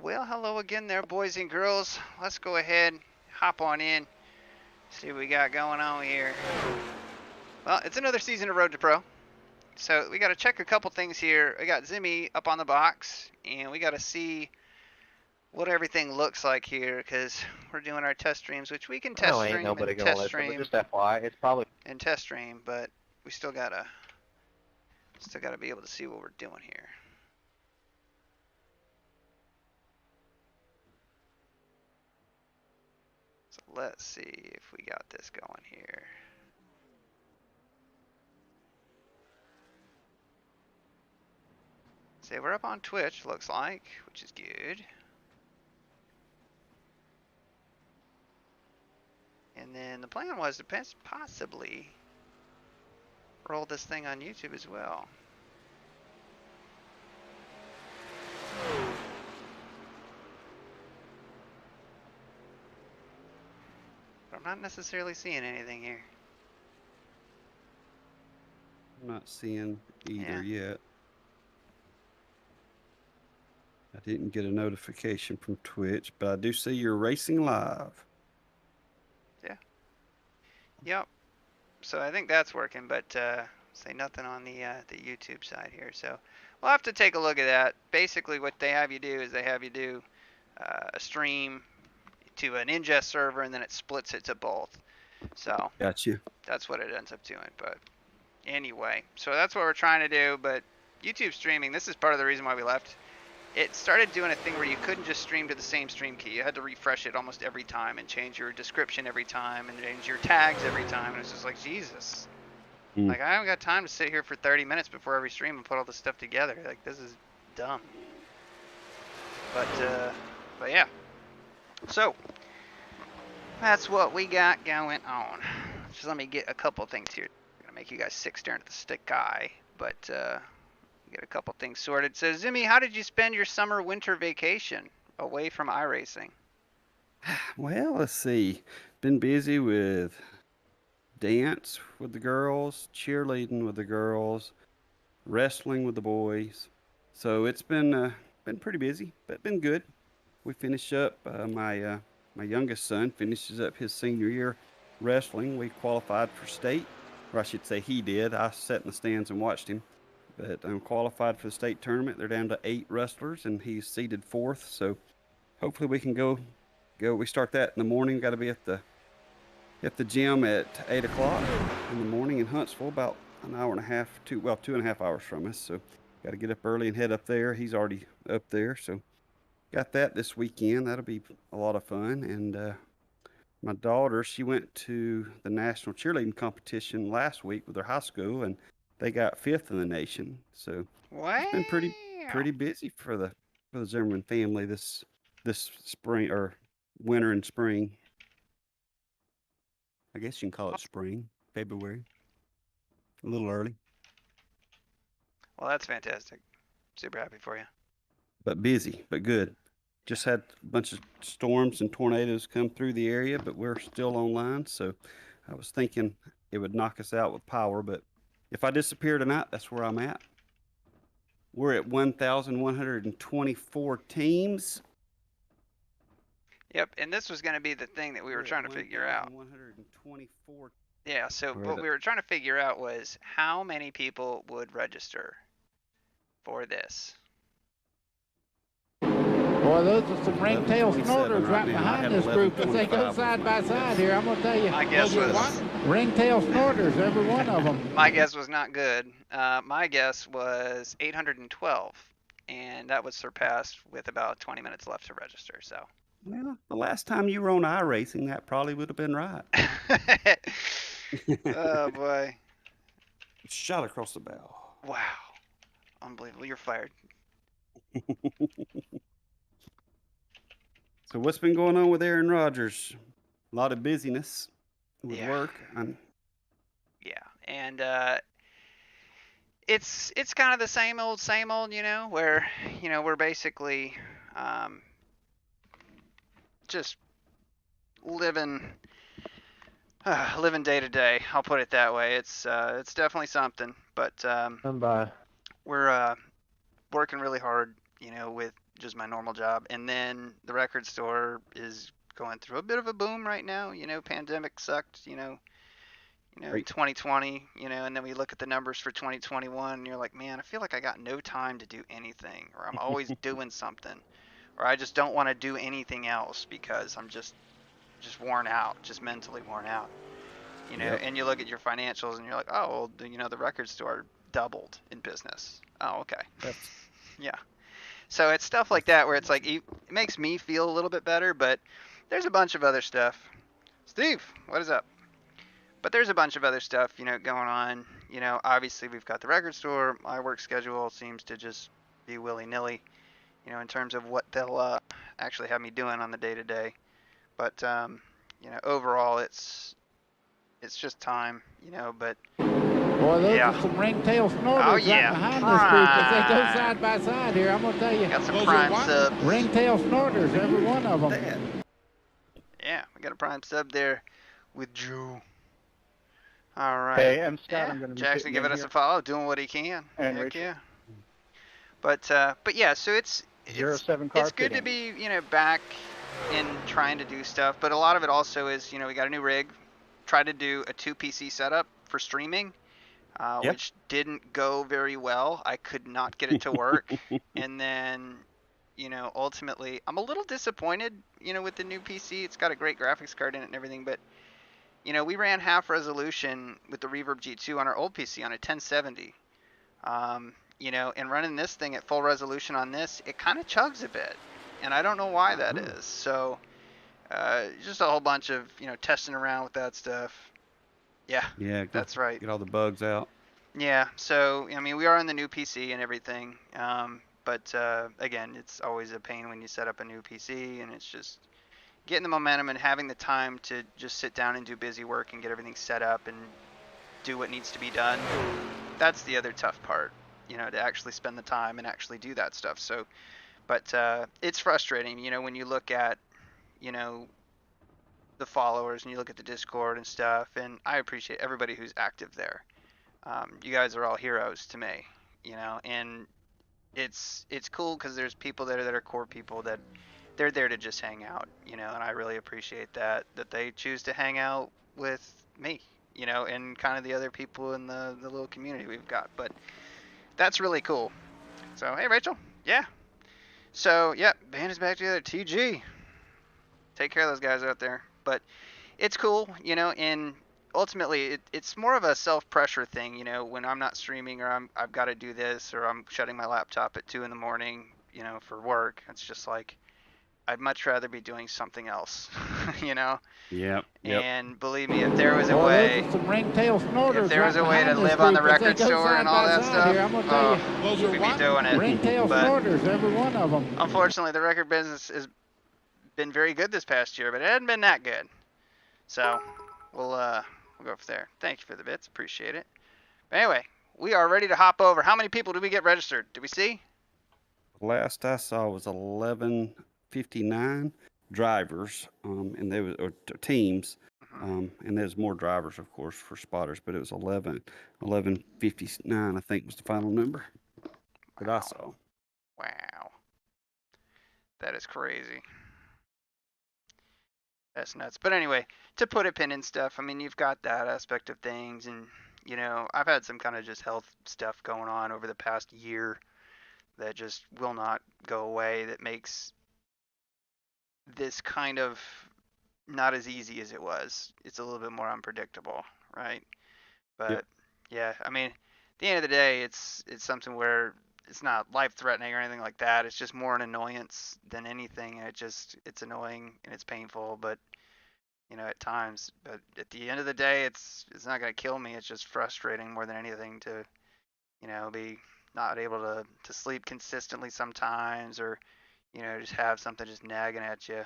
Well, hello again there, boys and girls. Let's go ahead, hop on in, see what we got going on here. Well, it's another season of Road to Pro. So we got to check a couple things here. We got Zimmy up on the box, and we got to see what everything looks like here because we're doing our test streams, which we can test Well, ain't stream nobody and gonna test listen, but stream just FYI, it's probably and test stream, but we still gotta be able to see what we're doing here. So let's see if we got this going here. So we're up on Twitch, looks like, which is good. And then the plan was to possibly roll this thing on YouTube as well. But I'm not necessarily seeing anything here. I'm not seeing either yet. I didn't get a notification from Twitch, but I do see you're racing live. Yeah. Yep. So I think that's working, but say nothing on the YouTube side here. So we'll have to take a look at that. Basically, what they have you do is they have you do a stream to an ingest server, and then it splits it to both. So Gotcha. That's what it ends up doing. But anyway, so that's what we're trying to do. But YouTube streaming, this is part of the reason why we left. It started doing a thing where you couldn't just stream to the same stream key. You had to refresh it almost every time and change your description every time and change your tags every time. And it's just like, Jesus. Like, I haven't got time to sit here for 30 minutes before every stream and put all this stuff together. Like, this is dumb. But yeah. So, that's what we got going on. Just let me get a couple things here. I'm going to make you guys sick staring at the stick guy. But, get a couple things sorted. So, Zimmy, how did you spend your summer-winter vacation away from iRacing? Well, let's see. Been busy with dance with the girls, cheerleading with the girls, wrestling with the boys. So it's been pretty busy, but been good. We finish up. My youngest son finishes up his senior year wrestling. We qualified for state, or I should say he did. I sat in the stands and watched him. But I'm qualified for the state tournament. They're down to 8 wrestlers, and he's seeded 4th. So hopefully we can go. We start that in the morning. Got to be at the gym at 8 o'clock in the morning in Huntsville, about an hour and a half, 2.5 hours from us. So got to get up early and head up there. He's already up there, so got that this weekend. That'll be a lot of fun. And my daughter, she went to the national cheerleading competition last week with her high school, and they got 5th in the nation. So Wow. it's been pretty busy for the Zimmerman family this spring, or winter and spring. I guess you can call it spring, February. A little early. Well, that's fantastic. Super happy for you. But busy, but good. Just had a bunch of storms and tornadoes come through the area, but we're still online. So I was thinking it would knock us out with power, but if I disappear tonight, that's where I'm at. We're at 1,124 teams. Yep, and this was going to be the thing that we were trying to figure out. 1,124. Yeah, so what we were trying to figure out was how many people would register for this. Boy, those are some ringtail snorters right behind this group. If they go side by side here, I'm going to tell you. My guess was ringtail snorters, every one of them. My guess was not good. My guess was 812, and that was surpassed with about 20 minutes left to register. So. Well, the last time you were on iRacing, that probably would have been right. Oh boy! Shot across the bow. Wow, unbelievable! You're fired. So what's been going on with Aaron Rodgers? A lot of busyness with work. Yeah, and it's kind of the same old, you know, where we're basically just living day to day. I'll put it that way. It's definitely something, but we're working really hard, with just my normal job. And then the record store is going through a bit of a boom right now. Pandemic sucked, 2020, and then we look at the numbers for 2021 and you're like, man, I feel like I got no time to do anything, or I'm always doing something, or I just don't want to do anything else because I'm just worn out, just mentally worn out. And you look at your financials and you're like, oh, well, the record store doubled in business. Oh, okay. Yeah. So it's stuff like that where it's like, it makes me feel a little bit better, but there's a bunch of other stuff. Steve, what is up? But there's a bunch of other stuff, going on. Obviously we've got the record store. My work schedule seems to just be willy-nilly, in terms of what they'll actually have me doing on the day-to-day. But, overall it's just time, but Boy, those are some ringtail snorters right behind this group as they go side by side here. I'm going to tell you. Got some prime subs. Ringtail snorters, every one of them. Yeah, we got a prime sub there with Joe. All right. Hey, I'm Scott. I'm going to be Jackson giving us a follow, doing what he can. And Heck Rachel. yeah. But yeah, so it's 07 car it's good to be, back in trying to do stuff, but a lot of it also is, we got a new rig. Tried to do a 2 PC setup for streaming, which didn't go very well. I could not get it to work. And then, ultimately, I'm a little disappointed, with the new PC. It's got a great graphics card in it and everything, but, we ran half resolution with the Reverb G2 on our old PC on a 1070. And running this thing at full resolution on this, it kind of chugs a bit. And I don't know why that is. So, just a whole bunch of, testing around with that stuff. Yeah, that's right. Get all the bugs out. Yeah, so, we are on the new PC and everything. But again, it's always a pain when you set up a new PC, and it's just getting the momentum and having the time to just sit down and do busy work and get everything set up and do what needs to be done. That's the other tough part, to actually spend the time and actually do that stuff. So, but it's frustrating, when you look at, the followers and you look at the Discord and stuff, and I appreciate everybody who's active there. You guys are all heroes to me, and it's cool because there's people that are core people that they're there to just hang out, and I really appreciate that they choose to hang out with me, and kind of the other people in the little community we've got. But that's really cool. So, hey, Rachel. Yeah. So, yeah, band is back together. TG. Take care of those guys out there. But it's cool, and ultimately it's more of a self-pressure thing, when I'm not streaming or I've got to do this or I'm shutting my laptop at 2 in the morning, for work. It's just like, I'd much rather be doing something else, Yep. And believe me, if there was a way, to live on the record store and all that stuff, we'd be doing it. Ringtail snorters, every one of them. Unfortunately, the record business has been very good this past year, but it hasn't been that good. So we'll go from there. Thank you for the bits, appreciate it. But anyway, we are ready to hop over. How many people did we get registered? Did we see? Last I saw was 1159 drivers, and there was teams, and there's more drivers, of course, for spotters, but it was 1159, I think, was the final number that I saw. Wow, that is crazy. That's nuts. But anyway, to put a pin in stuff, you've got that aspect of things, and I've had some kind of just health stuff going on over the past year that just will not go away, that makes this kind of not as easy as it was. It's a little bit more unpredictable, right? But yeah, at the end of the day, it's something where it's not life-threatening or anything like that. It's just more an annoyance than anything, and it's annoying and it's painful, but at times. But at the end of the day, it's not gonna kill me. It's just frustrating more than anything to be not able to sleep consistently sometimes, or just have something just nagging at you.